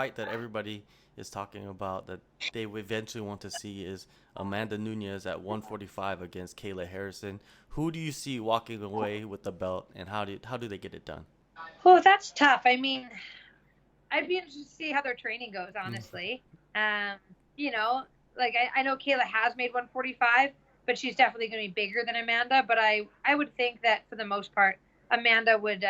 fight that everybody is talking about that they would eventually want to see is Amanda Nunes at 145 against Kayla Harrison. Who do you see walking away with the belt, and how do they get it done? Oh, that's tough. I mean, I'd be interested to see how their training goes, Mm. honestly. Um, you know, like I know Kayla has made 145, but she's definitely going to be bigger than Amanda. But I would think that for the most part, Amanda would,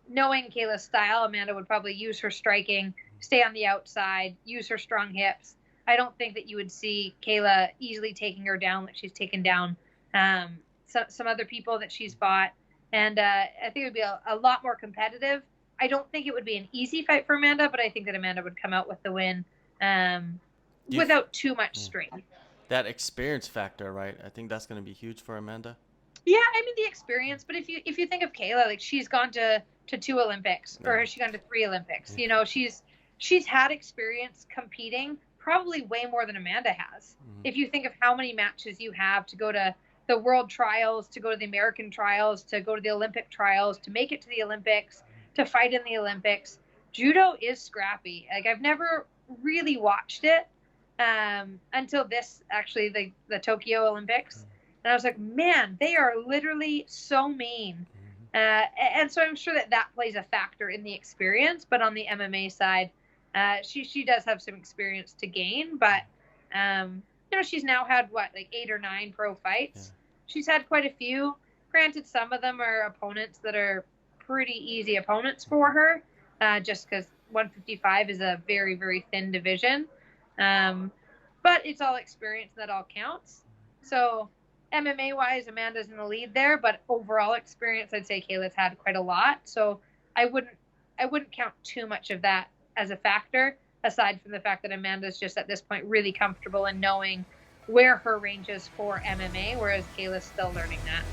knowing Kayla's style, Amanda would probably use her striking, stay on the outside, use her strong hips. I don't think that you would see Kayla easily taking her down like she's taken down some other people that she's fought. And I think it would be a lot more competitive. I don't think it would be an easy fight for Amanda, but I think that Amanda would come out with the win Do you th- without too much yeah. strain. That experience factor, right? I think that's going to be huge for Amanda. Yeah, I mean the experience, but if you think of Kayla, like she's gone to 2 Olympics, Yeah. or has she gone to 3 Olympics? Yeah. You know, she's had experience competing probably way more than Amanda has. Mm-hmm. If you think of how many matches you have to go to the world trials, to go to the American trials, to go to the Olympic trials, to make it to the Olympics, to fight in the Olympics, judo is scrappy. Like I've never really watched it until this actually the Tokyo Olympics. And I was like, man, they are literally so mean. And so I'm sure that plays a factor in the experience. But on the MMA side, she does have some experience to gain. But, she's now had, like 8 or 9 pro fights. Yeah. She's had quite a few. Granted, some of them are opponents that are pretty easy opponents for her, just because 155 is a very, very thin division. But it's all experience that all counts. So MMA wise, Amanda's in the lead there, but overall experience, I'd say Kayla's had quite a lot. So I wouldn't count too much of that as a factor, aside from the fact that Amanda's just at this point really comfortable in knowing where her range is for MMA, whereas Kayla's still learning that.